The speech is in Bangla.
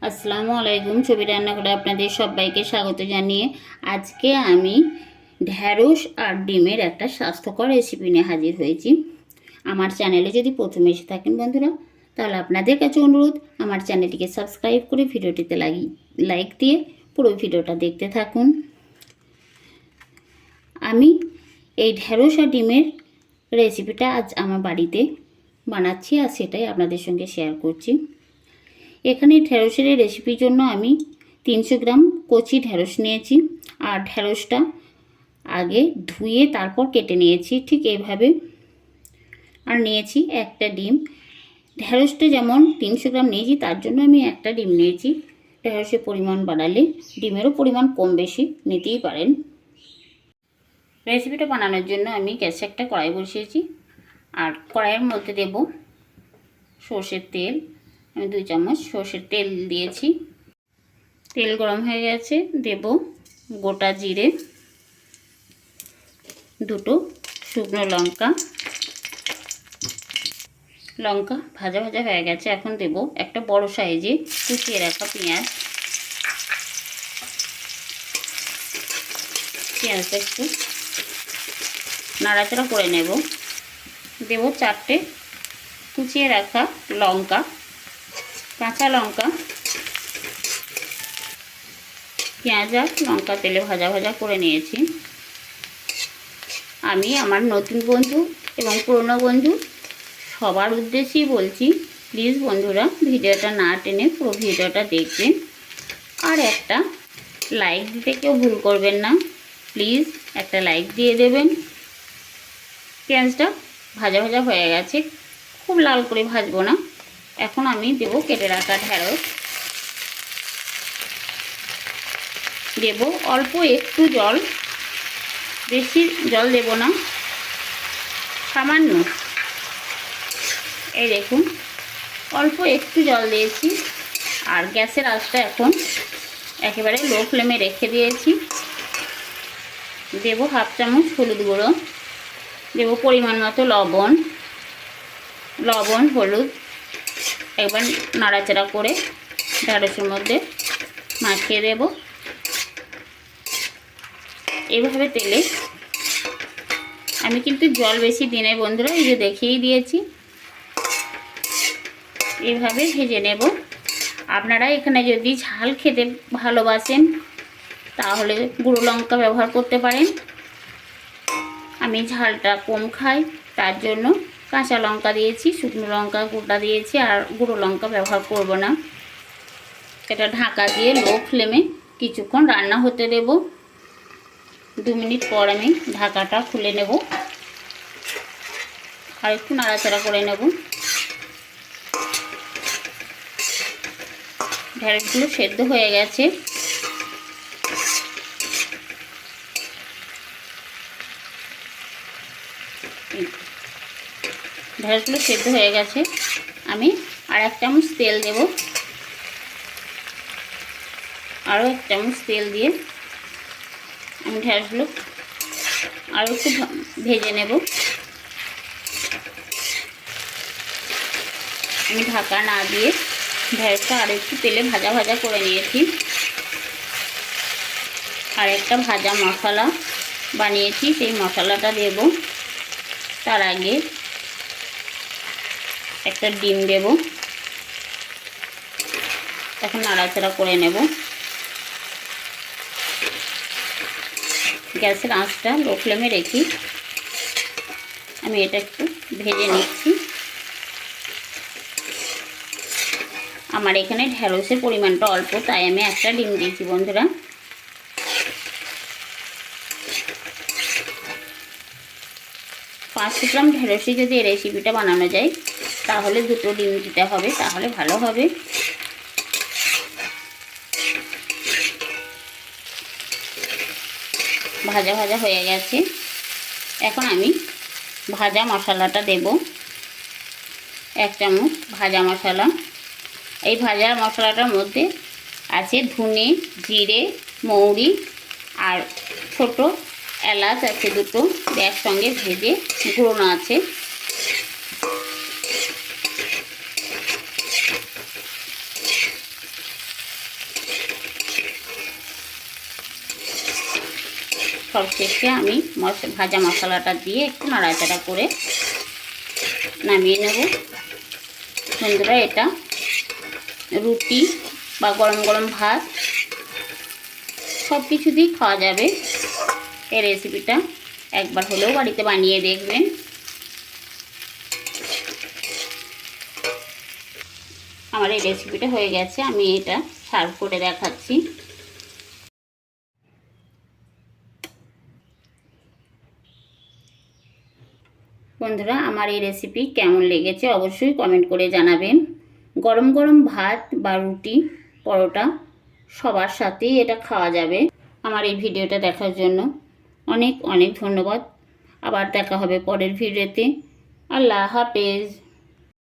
আসসালামু আলাইকুম। ছবি রান্না করে আপনাদের সবাইকে স্বাগত জানিয়ে আজকে আমি ঢ্যাঁড়স আর ডিমের একটা স্বাস্থ্যকর রেসিপি নিয়ে হাজির হয়েছি। আমার চ্যানেলে যদি প্রথমে এসে থাকেন বন্ধুরা, তাহলে আপনাদের কাছে অনুরোধ আমার চ্যানেলটিকে সাবস্ক্রাইব করে ভিডিওটিতে লাইক দিয়ে পুরো ভিডিওটা দেখতে থাকুন। আমি এই ঢ্যাঁড়স আর ডিমের রেসিপিটা আজ আমার বাড়িতে বানাচ্ছি আর সেটাই আপনাদের সঙ্গে শেয়ার করছি। এখানে ঢ্যাঁড়সের রেসিপির জন্য আমি 300 গ্রাম কচি ঢ্যাঁড়স নিয়েছি আর ঢ্যাঁড়সটা আগে ধুয়ে তারপর কেটে নিয়েছি ঠিক এইভাবে। আর নিয়েছি একটা ডিম। ঢ্যাঁড়সটা যেমন 300 গ্রাম নিয়েছি তার জন্য আমি একটা ডিম নিয়েছি। ঢ্যাঁড়সের পরিমাণ বাড়ালে ডিমেরও পরিমাণ কম বেশি নিতেই পারেন। রেসিপিটা বানানোর জন্য আমি গ্যাসে একটা কড়াই বসিয়েছি আর কড়াইয়ের মধ্যে দেব সর্ষের তেল। আমি 2 চামচ সর্ষের তেল দিয়েছি। তেল গরম হয়ে গেছে, দেব গোটা জিরে, 2টো শুকনো লঙ্কা ভাজা ভাজা হয়ে গেছে। এখন দেব একটা বড় সাইজে কুচিয়ে রাখা পেঁয়াজটা একটু নাড়াচাড়া করে নেব। দেব 4টে কুচিয়ে রাখা কাঁচা লঙ্কা। পেঁয়াজ আর লঙ্কা তেলে ভাজা ভাজা করে নিয়েছি। আমি আমার নতুন বন্ধু এবং পুরনো বন্ধু সবার উদ্দেশ্যেই বলছি, প্লিজ বন্ধুরা ভিডিওটা না টেনে পুরো ভিডিওটা দেখবেন আর একটা লাইক দিতে কেউ ভুল করবেন না। প্লিজ একটা লাইক দিয়ে দেবেন। পেঁয়াজটা ভাজা ভাজা হয়ে গেছে, খুব লাল করে ভাজবো না। এখন আমি দেব কেটে রাখা ঢ্যাঁড়স। দেব অল্প একটু জল, বেশি জল দেব না, সামান্য। এই দেখুন অল্প একটু জল দিয়েছি আর গ্যাসের আঁচটা এখন একেবারে লো ফ্লেমে রেখে দিয়েছি। দেব 1/2 চামচ হলুদ গুঁড়ো, দেব পরিমাণ মতো লবণ হলুদ। একবার নাড়াচাড়া করে ঢ্যাঁড়সের মধ্যে মাখিয়ে দেব। এইভাবে তেলে আমি কিন্তু জল বেশি দিই নাই বন্ধুরা, এই যে দেখিয়েই দিয়েছি। এইভাবে ভেজে নেব। আপনারা এখানে যদি ঝাল খেতে ভালোবাসেন তাহলে গুঁড়ো লঙ্কা ব্যবহার করতে পারেন। আমি ঝালটা কম খাই তার জন্য কাঁচা লঙ্কা দিয়েছি, শুকনো লঙ্কা গোটা দিয়েছি আর গুঁড়ো লঙ্কা ব্যবহার করব না। এটা ঢাকা দিয়ে লো ফ্লেমে কিছুক্ষণ রান্না হতে দেব। 2 মিনিট পর আমি ঢাকাটা খুলে নেব আর একটু নাড়াচাড়া করে নেব। ঢ্যাঁড়সগুলো সেদ্ধ হয়ে গেছে। ঢ্যাঁড়সগুলো সেদ্ধ হয়ে গেছে। আমি আর 1 চামচ তেল দেব। আরও 1 চামচ তেল দিয়ে আমি ঢ্যাঁড়সগুলো আরও একটু ভেজে নেব। আমি ঢাকা না দিয়ে ঢ্যাঁড়সটা আরও একটু তেলে ভাজা ভাজা করে নিয়েছি। আর একটা ভাজা মশলা বানিয়েছি, সেই মশলাটা দেব। তার আগে একটা ডিম দেব। এখন নাড়াচাড়া করে নেব। গ্যাসের আঁচটা লো ফ্লেমে রেখে আমি এটা একটু ভেজে নিচ্ছি। আমার এখানে ঢ্যাঁড়সের পরিমাণটা অল্প, তাই আমি একটা ডিম দিয়েছি বন্ধুরা। পাঁচশো গ্রাম ঢ্যাঁড়সে যদি এই রেসিপিটা বানানো যায় তাহলে 2টো ডিম দিতে হবে, তাহলে ভালো হবে। ভাজা ভাজা হয়ে গেছে। এখন আমি ভাজা মশলাটা দেব। 1 চামচ ভাজা মশলা। এই ভাজা মশলাটার মধ্যে আছে ধনে, জিরে, মৌরি আর ছোট এলাচ আছে 2টো, একসঙ্গে ভেজে গুঁড়োনো আছে। সব শেষে আমি ভাজা মশলাটা দিয়ে একটু নাড়াচাড়া করে নামিয়ে নেব। বন্ধুরা, এটা রুটি বা গরম গরম ভাত সব কিছু দিয়েই খাওয়া যাবে। এই রেসিপিটা একবার হলেও বাড়িতে বানিয়ে দেখবেন। আমার এই রেসিপিটা হয়ে গেছে, আমি এটা সার্ভ করে দেখাচ্ছি। বন্ধুরা, আমার এই রেসিপি কেমন লেগেছে অবশ্যই কমেন্ট করে জানাবেন। গরম গরম ভাত বা রুটি, পরোটা সবার সাথেই এটা খাওয়া যাবে। আমার এই ভিডিওটা দেখার জন্য অনেক অনেক ধন্যবাদ। আবার দেখা হবে পরের ভিডিওতে। আল্লাহ হাফেজ।